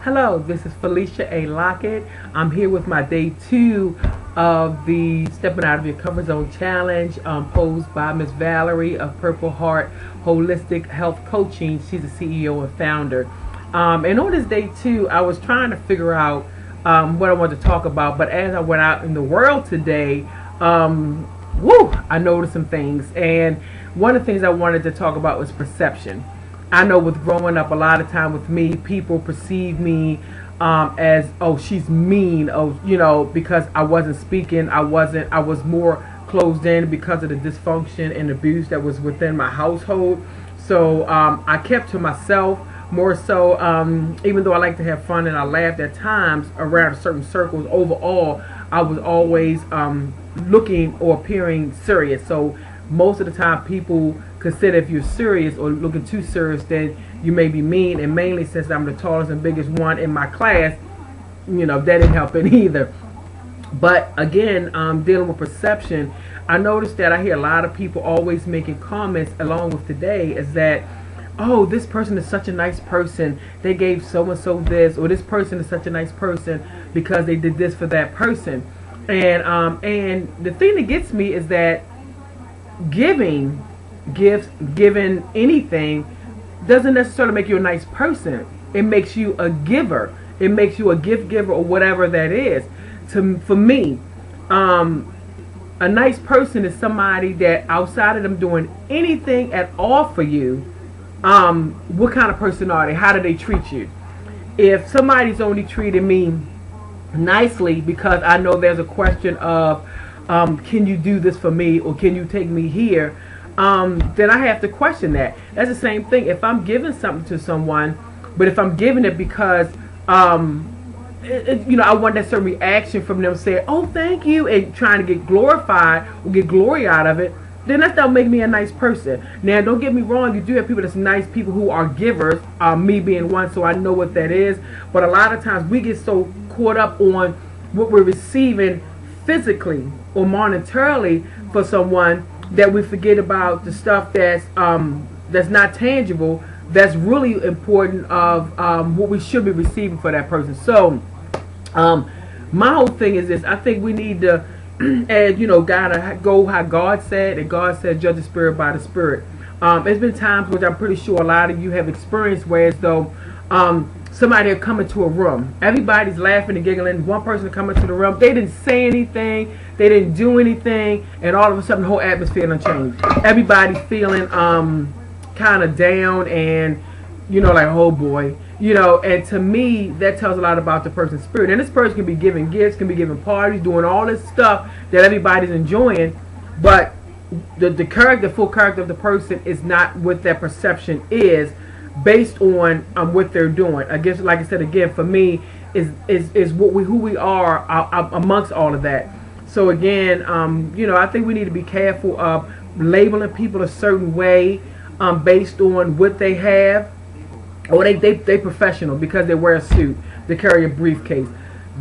Hello, this is Felicia A. Lockett. I'm here with my day 2 of the Stepping Out of Your Comfort Zone Challenge posed by Miss Valerie of Purple Heart Holistic Health Coaching. She's the CEO and founder. And on this day 2, I was trying to figure out what I wanted to talk about, but as I went out in the world today, I noticed some things. And one of the things I wanted to talk about was perception. I know with growing up, a lot of time with me, people perceive me as, oh, she's mean, because I wasn't speaking, I was more closed in because of the dysfunction and abuse that was within my household. So I kept to myself more so, even though I like to have fun and I laughed at times around certain circles. Overall, I was always looking or appearing serious. So most of the time people consider if you're serious or looking too serious, then you may be mean. And mainly since I'm the tallest and biggest one in my class, that didn't help it either. But again, dealing with perception, I noticed that I hear a lot of people always making comments along with today is that, oh, this person is such a nice person, they gave so and so this, or this person is such a nice person because they did this for that person. And the thing that gets me is that giving anything doesn't necessarily make you a nice person. It makes you a giver. It makes you a gift giver or whatever that is. For me, a nice person is somebody that outside of them doing anything at all for you, what kind of person are they? How do they treat you? If somebody's only treating me nicely because I know there's a question of can you do this for me or can you take me here, then I have to question that. That's the same thing if I'm giving something to someone, but if I'm giving it because I want that certain reaction from them saying, oh, thank you, and trying to get glorified or get glory out of it, then that don't make me a nice person. Now, don't get me wrong, you do have people that's nice, people who are givers, me being one, so I know what that is. But a lot of times we get so caught up on what we're receiving physically or monetarily for someone that we forget about the stuff that's not tangible, that's really important of what we should be receiving for that person. So my whole thing is this: I think we need to gotta go how God said, and God said judge the spirit by the spirit. There's been times which I'm pretty sure a lot of you have experienced where as though somebody will come into a room, everybody's laughing and giggling, one person will come into the room, they didn't say anything, they didn't do anything, and all of a sudden the whole atmosphere done changed. Everybody's feeling kind of down and like, oh boy, and to me that tells a lot about the person's spirit. And this person can be giving gifts, can be giving parties, doing all this stuff that everybody's enjoying, but the full character of the person is not what that perception is based on what they're doing. I guess, like I said again, for me is who we are amongst all of that. So again, I think we need to be careful of labeling people a certain way based on what they have, or they professional because they wear a suit, they carry a briefcase.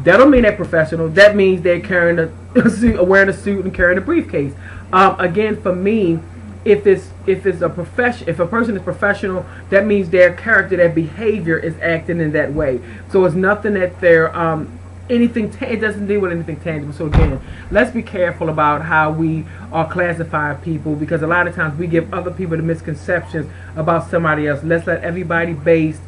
That don't mean they're professional. That means they're carrying a suit, wearing a suit and carrying a briefcase. Again, for me, if a person is professional, that means their character, their behavior is acting in that way. So it's nothing that they're it doesn't deal with anything tangible. So again, let's be careful about how we are classifying people, because a lot of times we give other people the misconceptions about somebody else. Let's let everybody base